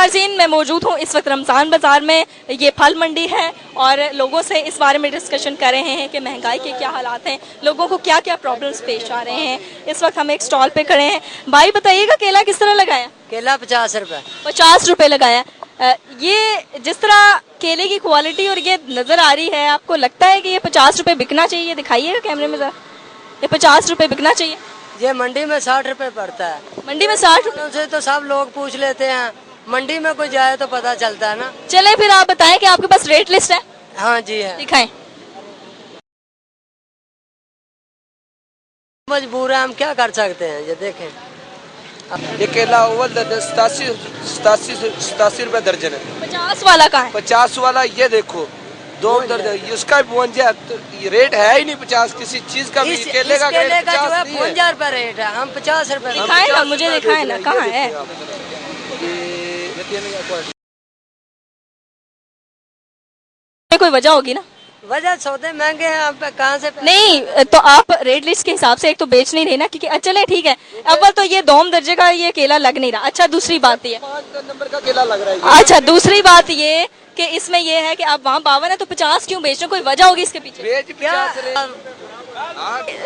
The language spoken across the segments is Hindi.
नाज़रीन, मैं मौजूद हूँ इस वक्त रमज़ान बाज़ार में। ये फल मंडी है और लोगों से इस बारे में डिस्कशन कर रहे हैं कि महंगाई के क्या हालात हैं, लोगों को क्या क्या प्रॉब्लम्स पेश आ रहे हैं। इस वक्त हम एक स्टॉल पे खड़े हैं। भाई बताइएगा, केला किस तरह लगाया? केला 50 रुपए। 50 रुपए लगाया। ये जिस तरह केले की क्वालिटी और ये नज़र आ रही है, आपको लगता है कि ये 50 रुपए बिकना चाहिए? दिखाइएगा कैमरे में ज़रा, ये 50 रुपए बिकना चाहिए? ये मंडी में 60 रुपए पड़ता है। मंडी में 60 रुपए से तो सब लोग पूछ लेते हैं, मंडी में कोई जाए तो पता चलता है ना। चले फिर आप बताएं कि आपके पास रेट लिस्ट है? हाँ जी है। दिखाएं। मजबूर है, हम क्या कर सकते हैं। ये देखें, ये केला अव्वल 87 रुपए दर्जन है। 50 वाला कहाँ है? 50 वाला ये देखो, 2 दर्जन, उसका 52। तो ये रेट है ही नहीं 50 किसी चीज का भी। केले का जो है 52 रुपए रेट है, हम 50 रुपए। दिखाए ना, मुझे दिखाए ना, कहाँ है? कोई वजह होगी ना? वजह सौदे महंगे हैं, आप कहाँ से? नहीं तो आप रेट लिस्ट के हिसाब से एक तो बेच नहीं रहे ना, क्योंकि चले ठीक है। अव्वल तो ये दोम दर्जे का ये केला लग नहीं रहा। अच्छा दूसरी बात ये, 5 नंबर का केला लग रहा है। अच्छा दूसरी बात ये कि इसमें ये है कि आप वहाँ 52 है तो 50 क्यों बेच रहे? कोई वजह होगी इसके पीछे?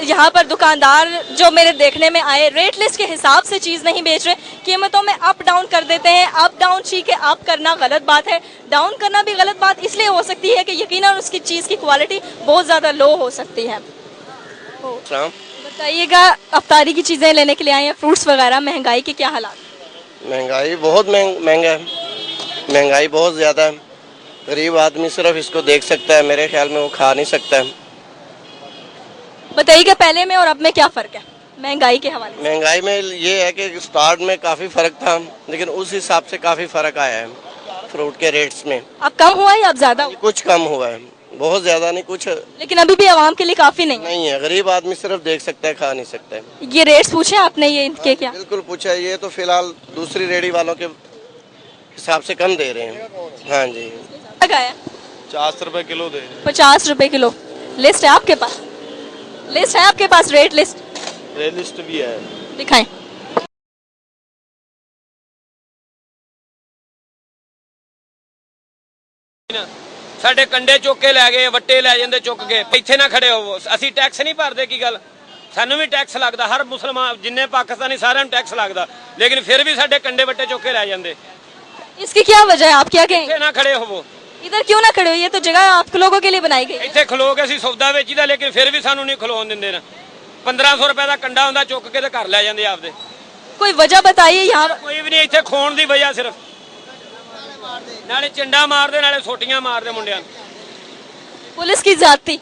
यहाँ पर दुकानदार जो मेरे देखने में आए, रेट लिस्ट के हिसाब से चीज नहीं बेच रहे, कीमतों में अप डाउन कर देते हैं। अप डाउन ठीक है, अप करना गलत बात है, डाउन करना भी गलत बात इसलिए हो सकती है कि यकीनन उसकी चीज की क्वालिटी बहुत ज्यादा लो हो सकती है। बताइएगा, अफ्तारी की चीजें लेने के लिए आए हैं, फ्रूट्स वगैरह, महंगाई के क्या हालात? महंगाई बहुत महंगा है, महंगाई बहुत ज्यादा है। गरीब आदमी सिर्फ इसको देख सकता है, मेरे ख्याल में वो खा नहीं सकता है। बताइएगा पहले में और अब में क्या फर्क है महंगाई के हवाले से? महंगाई में ये है कि स्टार्ट में काफी फर्क था, लेकिन उस हिसाब से काफी फर्क आया है फ्रूट के रेट्स में। अब कम हुआ है या अब ज्यादा? कुछ कम हुआ है, बहुत ज्यादा नहीं कुछ, लेकिन अभी भी आवाम के लिए काफी नहीं है। गरीब आदमी सिर्फ देख सकता है, खा नहीं सकता है। ये रेट्स पूछे आपने ये इनके? क्या बिल्कुल पूछा। ये तो फिलहाल दूसरी रेडी वालों के हिसाब से कम दे रहे हैं। हाँ जी। 50 रुपए किलो दे। 50 रुपए किलो। लिस्ट है आपके पास? लिस्ट है आपके पास? Rate list? रेट लिस्ट भी है, दिखाएं। ਸਾਡੇ ਕੰਡੇ ਚੁੱਕ ਕੇ ਲੈ ਗਏ, ਵੱਟੇ ਲੈ ਜਾਂਦੇ ਚੁੱਕ ਕੇ। ਇੱਥੇ ਨਾ ਖੜੇ ਹੋਵੋ, ਅਸੀਂ ਟੈਕਸ ਨਹੀਂ ਭਰਦੇ। ਕੀ ਗੱਲ, ਸਾਨੂੰ ਵੀ ਟੈਕਸ ਲੱਗਦਾ, ਹਰ ਮੁਸਲਮਾਨ ਜਿੰਨੇ ਪਾਕਿस्तानी ਸਾਰਿਆਂ ਨੂੰ ਟੈਕਸ ਲੱਗਦਾ, लेकिन फिर भी ਸਾਡੇ ਕੰਡੇ ਵੱਟੇ ਚੁੱਕ ਕੇ ਲੈ ਜਾਂਦੇ। इसकी क्या वजह है, आप क्या कहेंगे? ਇੱਥੇ ਨਾ खड़े होवो। इधर क्यों ना खड़े हो? ये तो जगह आप लोगों के लिए बनाई गई है। ਇੱਥੇ ਖਲੋ ਕੇ ਅਸੀਂ ਸੌਦਾ ਵੇਚੀਦਾ, लेकिन फिर भी ਸਾਨੂੰ ਨਹੀਂ ਖਲੋਣ ਦਿੰਦੇ ਨਾ। 1500 रुपए ਦਾ ਕੰਡਾ ਹੁੰਦਾ, ਚੁੱਕ ਕੇ ਤੇ ਘਰ ਲੈ ਜਾਂਦੇ ਆਪਦੇ। कोई वजह बताइए यहाँ? ਕੋਈ ਵੀ ਨਹੀਂ, ਇੱਥੇ ਖੋਣ ਦੀ ਵਜ੍ਹਾ ਸਿਰਫ। ਨਾਲੇ ਚੰਡਾ ਮਾਰਦੇ, ਨਾਲੇ ਸੋਟੀਆਂ ਮਾਰਦੇ ਮੁੰਡਿਆਂ ਨੂੰ। पुलिस की ਜ਼ਿਆਤੀ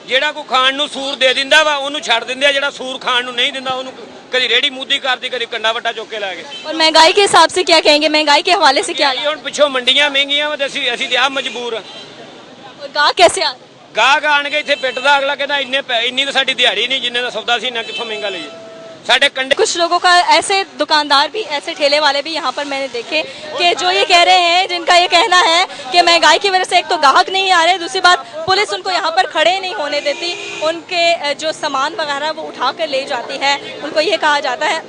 ਜਿਹੜਾ ਕੋ ਖਾਣ ਨੂੰ ਸੂਰ ਦੇ ਦਿੰਦਾ ਵਾ ਉਹਨੂੰ ਛੱਡ ਦਿੰਦੇ ਆ, ਜਿਹੜਾ ਸੂਰ ਖਾਣ ਨੂੰ ਨਹੀਂ ਦਿੰਦਾ ਉਹਨੂੰ कभी रेडी मुद्दी करती, कभी कंडा वट्टा चुक के ला गए। और महंगाई के हिसाब से क्या कहेंगे? महंगाई के हवाले से क्या? ਹੁਣ ਪਿੱਛੋਂ ਮੰਡੀਆਂ ਮਹਿੰਗੀਆਂ ਵਾ ਤੇ ਅਸੀਂ ਤੇ ਆ ਮਜਬੂਰ ਆ। और गाह कैसे आ? ਗਾਹਕ ਆਣ ਕੇ ਇੱਥੇ ਪਿੱਟਦਾ, ਅਗਲਾ ਕਹਿੰਦਾ ਇੰਨੀ ਤਾਂ ਸਾਡੀ ਦਿਹਾੜੀ ਨਹੀਂ, ਜਿੰਨੇ ਦਾ ਸੌਦਾ ਸੀ ਨਾ ਕਿੱਥੋਂ ਮਹਿੰਗਾ ਲਈਏ। साढ़े कंडे कुछ लोगों का, ऐसे दुकानदार भी, ऐसे ठेले वाले भी यहाँ पर मैंने देखे कि जो ये कह रहे हैं, जिनका ये कहना है कि महंगाई की वजह से एक तो ग्राहक नहीं आ रहे, दूसरी बात पुलिस उनको यहाँ पर खड़े नहीं होने देती, उनके जो सामान वगैरह वो उठा कर ले जाती है, उनको ये कहा जाता है।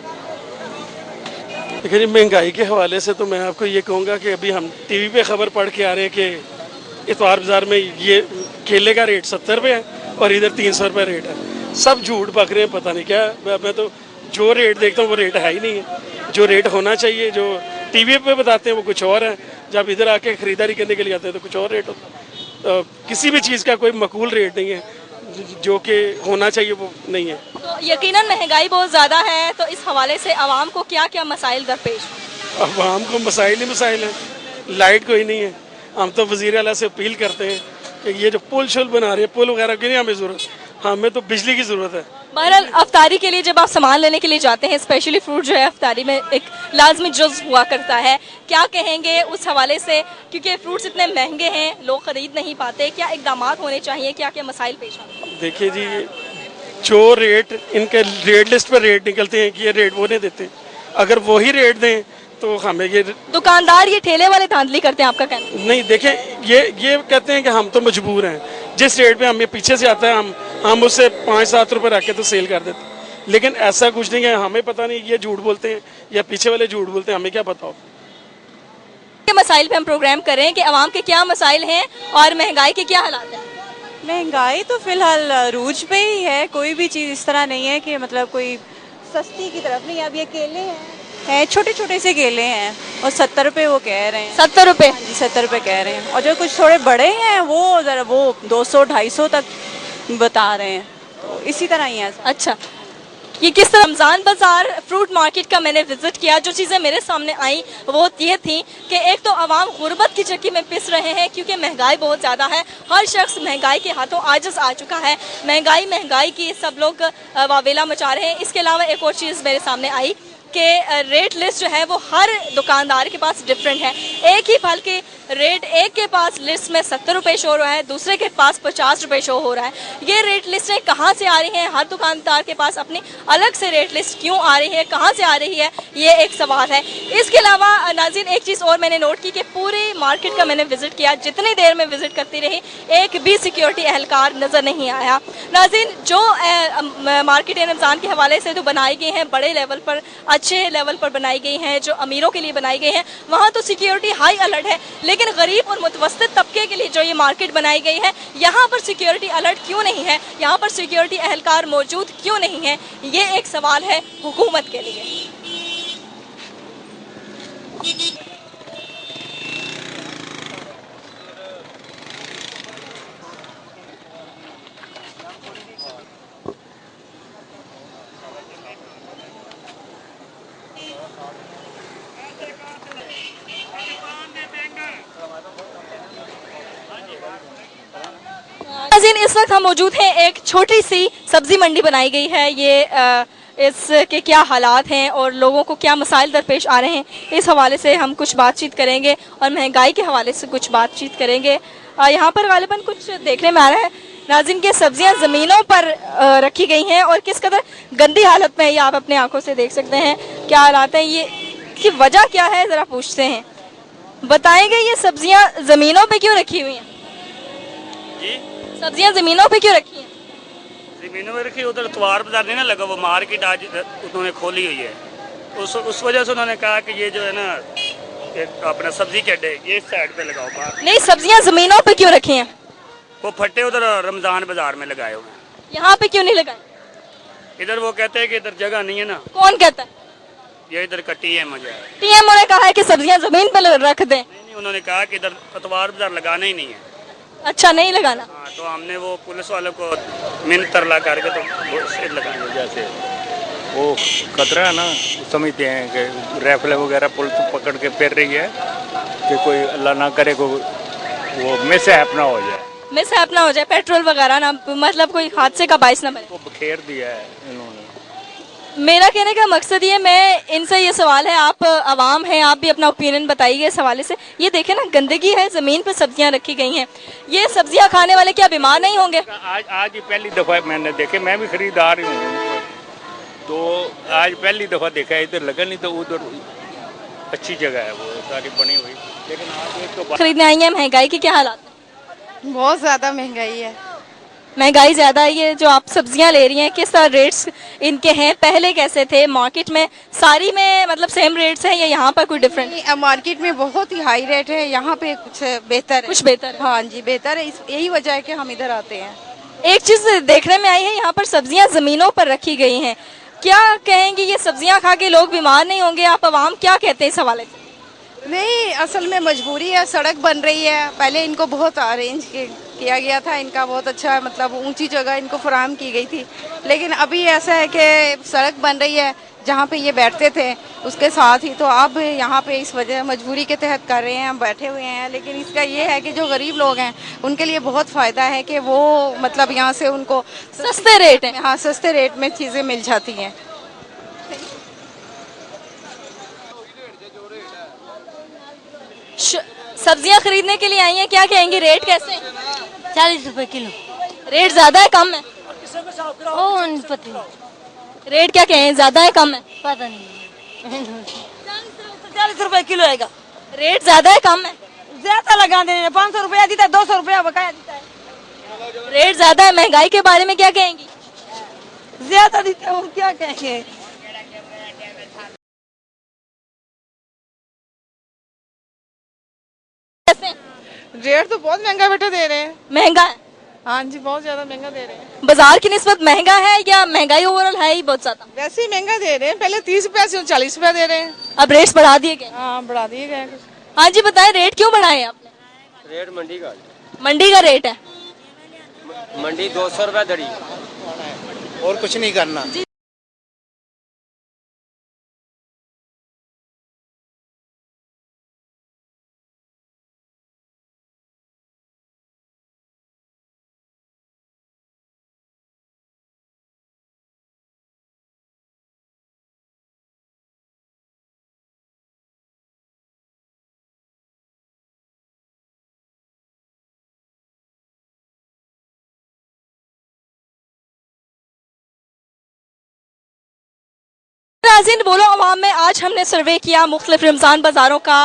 देखिए, महंगाई के हवाले से तो मैं आपको ये कहूँगा कि अभी हम टीवी पे खबर पढ़ के आ रहे हैं कि इतवार बाज़ार में ये केले का रेट 70 रुपये है और इधर 300 रुपये रेट है। सब झूठ बक रहे हैं, पता नहीं क्या। मैं तो जो रेट देखता हूँ वो रेट है ही नहीं है। जो रेट होना चाहिए, जो टीवी पे बताते हैं वो कुछ और है, जब इधर आके ख़रीदारी करने के लिए आते हैं तो कुछ और रेट होता है। तो किसी भी चीज़ का कोई मकबूल रेट नहीं है, जो कि होना चाहिए वो नहीं है। तो यकीनन महंगाई बहुत ज़्यादा है, तो इस हवाले से आवाम को क्या क्या मसाइल दरपेश? आवाम को मसाइल ही मसाइल है। लाइट कोई नहीं है। हम तो वज़ीर आला से अपील करते हैं कि ये जो पुल शुल बना रहे हैं, पुल वगैरह की नहीं हमें ज़रूरत, हमें तो बिजली की ज़रूरत है। बहरहाल अफ्तारी के लिए जब आप सामान लेने के लिए जाते हैं, स्पेशली फ्रूट जो है अफ्तारी में एक लाजमी जुज़ हुआ करता है, क्या कहेंगे उस हवाले से? क्योंकि फ्रूट्स इतने महंगे हैं, लोग ख़रीद नहीं पाते, क्या इकदाम होने चाहिए, क्या क्या मसाइल पेश आते हैं? देखिए जी, जो रेट इनके रेट लिस्ट पर रेट निकलते हैं कि ये रेट वो नहीं देते, अगर वही रेट दें तो हमें ये दुकानदार, ये ठेले वाले धांधली करते हैं, आपका कहना? नहीं, देखिए ये कहते हैं कि हम तो मजबूर हैं, जिस रेट पे हम ये पीछे से आता है हम उससे 5-7 रुपए रख के तो सेल कर देते, लेकिन ऐसा कुछ नहीं है। हमें पता नहीं ये झूठ बोलते हैं या पीछे वाले झूठ बोलते हैं, हमें क्या पता हो। के मसाइल पे हम प्रोग्राम कर रहे हैं कि अवाम के क्या मसाइल हैं और महंगाई के क्या हालात हैं। महंगाई तो फिलहाल अरूज पे ही है, कोई भी चीज़ इस तरह नहीं है कि मतलब कोई सस्ती की तरफ नहीं। अब ये केले हैं छोटे छोटे से केले हैं और 70 रुपये वो कह रहे हैं। 70 रुपए। हाँ जी 70 रुपये कह रहे हैं, और जो कुछ थोड़े बड़े हैं वो ज़रा वो 200-250 तक बता रहे हैं, तो इसी तरह ही है। अच्छा, ये किस तरह रमजान बाजार फ्रूट मार्केट का मैंने विजिट किया, जो चीज़ें मेरे सामने आई वो ये थी कि एक तो आवाम गुर्बत की चक्की में पिस रहे हैं क्योंकि महंगाई बहुत ज़्यादा है। हर शख्स महंगाई के हाथों आजिज़ आ चुका है। महंगाई की सब लोग वावेला मचा रहे हैं। इसके अलावा एक और चीज़ मेरे सामने आई कि रेट लिस्ट जो है वो हर दुकानदार के पास डिफरेंट है। एक ही फल के रेट एक के पास लिस्ट में 70 रुपये शो हो रहा है, दूसरे के पास 50 रुपये शो हो रहा है। ये रेट लिस्टें कहाँ से आ रही हैं? हर दुकानदार के पास अपनी अलग से रेट लिस्ट क्यों आ रही है, कहाँ से आ रही है, ये एक सवाल है। इसके अलावा नाज़रीन एक चीज़ और मैंने नोट की कि पूरी मार्केट का मैंने विजिट किया, जितनी देर में विजिट करती रही एक भी सिक्योरिटी एहलकार नज़र नहीं आया। नाज़रीन जो मार्केट रमज़ान के हवाले से जो बनाई गई हैं बड़े लेवल पर, अच्छे लेवल पर बनाई गई हैं, जो अमीरों के लिए बनाई गई हैं, वहाँ तो सिक्योरिटी हाई अलर्ट है, लेकिन गरीब और मुतवस्तित तबके के लिए जो ये मार्केट बनाई गई है यहाँ पर सिक्योरिटी अलर्ट क्यों नहीं है, यहाँ पर सिक्योरिटी एहलकार मौजूद क्यों नहीं है, ये एक सवाल है हुकूमत के लिए। इस वक्त हम मौजूद हैं, एक छोटी सी सब्जी मंडी बनाई गई है। ये इसके क्या हालात हैं और लोगों को क्या मसाइल दरपेश आ रहे हैं, इस हवाले से हम कुछ बातचीत करेंगे और महंगाई के हवाले से कुछ बातचीत करेंगे। यहाँ पर गालिबन कुछ देखने में आ रहा है नाज़रीन के सब्जियां ज़मीनों पर रखी गई हैं और किस कदर गंदी हालत में है, ये आप अपने आंखों से देख सकते हैं। क्या हालात हैं, ये की वजह क्या है, ज़रा पूछते हैं। बताएंगे ये सब्जियां ज़मीनों पे क्यों रखी हुई हैं? सब्जियां जमीनों पे क्यों रखी हैं? जमीनों में रखी, उधर इतवार बाजार नहीं ना लगा, वो मार्केट आज उन्होंने खोली हुई है, उस वजह से उन्होंने कहा कि ये जो है ना अपना सब्जी के अड्डे ये साइड पे लगाओ बाहर। नहीं, सब्जियां जमीनों पे क्यों रखी हैं? वो फट्टे उधर रमजान बाजार में लगाए हुए हैं। यहाँ पे क्यों नहीं लगाए? इधर वो कहते हैं कि इधर जगह नहीं है ना। कौन कहता है? ये इधर का TM मुझे TM ने कहा है कि सब्जियां जमीन पे रख दें। नहीं, उन्होंने कहा कि इधर इतवार बाजार लगाना ही नहीं है। अच्छा, नहीं लगाना। हाँ, तो हमने वो पुलिस वालों को मिन्नत तरला करके तो लगाया। जैसे वो खतरा है ना, समझते हैं कि राइफल वगैरह पुलिस पकड़ के फिर रही है कि कोई अल्लाह ना करे को वो मिसहैप ना हो जाए, मिसहैप ना हो जाए, पेट्रोल वगैरह ना, मतलब कोई हादसे का बाइस ना बने। वो बखेर दिया है इन्होंने। मेरा कहने का मकसद ये, मैं इनसे ये सवाल है, आप आवाम हैं, आप भी अपना ओपिनियन बताइए इस हवाले से। ये देखें ना, गंदगी है, ज़मीन पर सब्जियां रखी गई हैं, ये सब्जियां खाने वाले क्या बीमार नहीं होंगे? आज ही पहली दफ़ा मैंने देखे, मैं भी खरीदार हूँ, तो आज पहली दफ़ा देखा है। इधर लगा नहीं तो उधर अच्छी जगह है, वो सारी बनी हुई, लेकिन आज एक तो खरीदने आई है। महंगाई के क्या हालात हैं? बहुत ज़्यादा महंगाई है। महंगाई ज़्यादा है। ये जो आप सब्जियां ले रही हैं, किस तरह रेट्स इनके हैं, पहले कैसे थे मार्केट में? सारी में मतलब सेम रेट्स हैं या यहाँ पर कोई डिफरेंट? मार्केट में बहुत ही हाई रेट है, यहाँ पे कुछ बेहतर है। कुछ बेहतर है? हाँ जी, बेहतर है। यही वजह है कि हम इधर आते हैं। एक चीज़ देखने में आई है, यहाँ पर सब्जियां ज़मीनों पर रखी गई हैं। क्या कहेंगी, ये सब्जियां खा के लोग बीमार नहीं होंगे? आप आवाम क्या कहते हैं इस हवाले से? नहीं, असल में मजबूरी है, सड़क बन रही है। पहले इनको बहुत अरेंज किया गया था, इनका बहुत अच्छा मतलब ऊंची जगह इनको फराहम की गई थी, लेकिन अभी ऐसा है कि सड़क बन रही है जहाँ पे ये बैठते थे उसके साथ ही, तो अब यहाँ पे इस वजह मजबूरी के तहत कर रहे हैं, हम बैठे हुए हैं। लेकिन इसका ये है कि जो गरीब लोग हैं उनके लिए बहुत फ़ायदा है कि वो मतलब यहाँ से उनको सस्ते रेट है। हाँ, सस्ते रेट में चीज़ें मिल जाती हैं। सब्जियां खरीदने के लिए आई हैं, क्या कहेंगे, रेट कैसे हैं? 40 रुपए किलो। रेट ज्यादा है कम है? ओ नहीं पता, रेट क्या कहें, ज्यादा है कम है? पता नहीं। 40 रुपए किलो आएगा। रेट ज्यादा है कम है? ज्यादा लगा देने, 500 रुपया देता है, 200 रुपया बकाया देता है। रेट ज्यादा है। महंगाई के बारे में क्या कहेंगी? ज्यादा देता है, क्या कहेंगे। रेट तो बहुत महंगा बेटा दे रहे हैं। महंगा है? हाँ जी, बहुत ज्यादा महंगा दे रहे हैं। बाजार की निस्बत महंगा है या महंगाई ओवरऑल है ही बहुत ज्यादा? वैसे ही महंगा दे रहे हैं, पहले 30 रुपया से 40 रुपया दे रहे हैं। अब रेट्स बढ़ा दिए गए? हाँ, बढ़ा दिए गए। हाँ जी, बताएं रेट क्यों बढ़ाए आपने? रेट मंडी का मंडी का रेट है? मंडी 200 रुपए दरी। और कुछ नहीं करना। नाज़रीन, बोलो अवाम में आज हमने सर्वे किया मुख्तलिफ रमज़ान बाज़ारों का,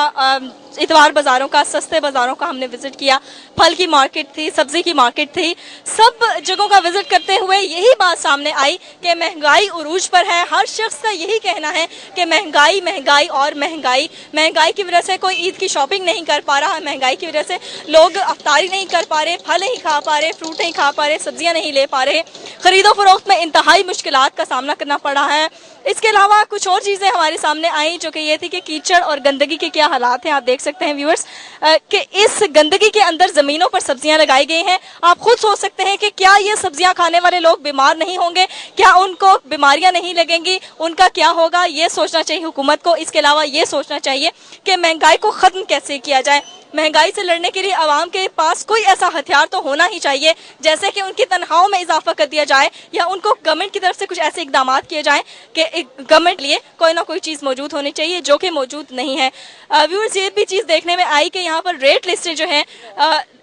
इतवार बाज़ारों का, सस्ते बाज़ारों का हमने विजिट किया। फल की मार्केट थी, सब्जी की मार्केट थी, सब जगहों का विजिट करते हुए यही बात सामने आई कि महंगाई उरूज पर है। हर शख्स का यही कहना है कि महंगाई महंगाई और महंगाई। महंगाई की वजह से कोई ईद की शॉपिंग नहीं कर पा रहा, महंगाई की वजह से लोग अफ्तारी नहीं कर पा रहे, फल नहीं खा पा रहे, फ्रूट नहीं खा पा रहे, सब्जियां नहीं ले पा रहे, खरीदो फरोख्त में इंतहाई मुश्किलात का सामना करना पड़ा है। इसके अलावा कुछ और चीज़ें हमारे सामने आई जो कि ये थी कि कीचड़ और गंदगी के क्या हालात हैं। आप देख सकते हैं व्यूअर्स कि इस गंदगी के अंदर ज़मीनों पर सब्जियां लगाई गई हैं। आप खुद सोच सकते हैं कि क्या ये सब्जियां खाने वाले लोग बीमार नहीं होंगे, क्या उनको बीमारियां नहीं लगेंगी, उनका क्या होगा, ये सोचना चाहिए हुकूमत को। इसके अलावा ये सोचना चाहिए कि महंगाई को ख़त्म कैसे किया जाए। महंगाई से लड़ने के लिए आवाम के पास कोई ऐसा हथियार तो होना ही चाहिए, जैसे कि उनकी तनख्वाहों में इजाफा कर दिया जाए या उनको गवर्नमेंट की तरफ से कुछ ऐसे इकदाम किए जाएं कि गवर्नमेंट लिए कोई ना कोई चीज़ मौजूद होनी चाहिए, जो कि मौजूद नहीं है। व्यूअर्स, ये भी चीज़ देखने में आई कि यहाँ पर रेट लिस्टें जो हैं,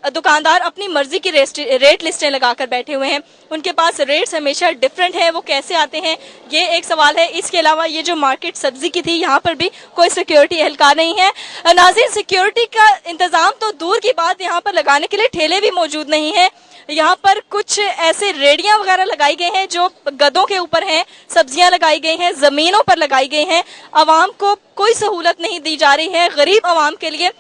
दुकानदार अपनी मर्जी की रेट लिस्टें लगाकर बैठे हुए हैं। उनके पास रेट्स हमेशा डिफरेंट है, वो कैसे आते हैं ये एक सवाल है। इसके अलावा ये जो मार्केट सब्जी की थी, यहाँ पर भी कोई सिक्योरिटी एहलकार नहीं है। नाज़रीन, सिक्योरिटी का इंतजाम तो दूर की बात, यहाँ पर लगाने के लिए ठेले भी मौजूद नहीं है। यहाँ पर कुछ ऐसे रेडियां वगैरह लगाई गई हैं जो गदों के ऊपर हैं, सब्जियां लगाई गई हैं, जमीनों पर लगाई गई हैं। आवाम को कोई सहूलत नहीं दी जा रही है, गरीब आवाम के लिए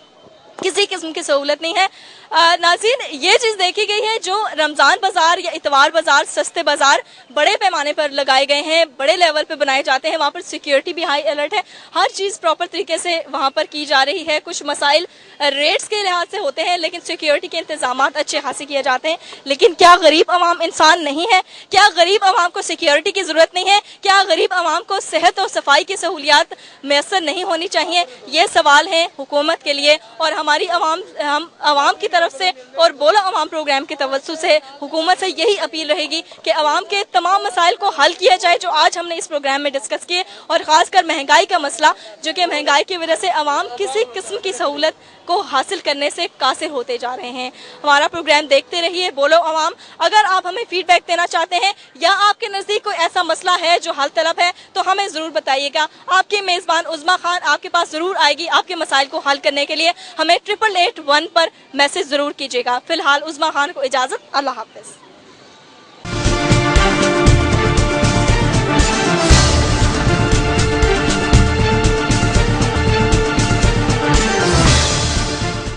किसी किस्म की सहूलत नहीं है। नाज़रीन, ये चीज़ देखी गई है जो रमज़ान बाज़ार या इतवार बाज़ार, सस्ते बाज़ार बड़े पैमाने पर लगाए गए हैं, बड़े लेवल पे बनाए जाते हैं, वहाँ पर सिक्योरिटी भी हाई अलर्ट है, हर चीज़ प्रॉपर तरीके से वहाँ पर की जा रही है। कुछ मसाइल रेट्स के लिहाज से होते हैं, लेकिन सिक्योरिटी के इंतजाम अच्छे खासे किए जाते हैं। लेकिन क्या गरीब आवाम इंसान नहीं है? क्या गरीब आवाम को सिक्योरिटी की ज़रूरत नहीं है? क्या गरीब आवाम को सेहत और सफाई की सहूलियात मैसर नहीं होनी चाहिए? ये सवाल है हुकूमत के लिए, और हमारी हम आवाम की तरफ से और बोलो अवाम प्रोग्राम के तवज्जो से हुकूमत से यही अपील रहेगी कि अवाम के तमाम मसाइल को हल किया जाए जो आज हमने इस प्रोग्राम में डिस्कस किए, और खासकर महंगाई का मसला, जो कि महंगाई की वजह से अवाम किसी किस्म की सहूलत को हासिल करने से कासिर होते जा रहे हैं। हमारा प्रोग्राम देखते रहिए बोलो अवाम। अगर आप हमें फीडबैक देना चाहते हैं या आपके नज़दीक कोई ऐसा मसला है जो हल तलब है तो हमें ज़रूर बताइएगा। आपकी मेज़बान उज़्मा खान आपके पास ज़रूर आएगी आपके मसाइल को हल करने के लिए। हमें 8881 पर मैसेज ज़रूर कीजिएगा। फिलहाल उज़्मा खान को इजाज़त, अल्लाह हाफ़िज़।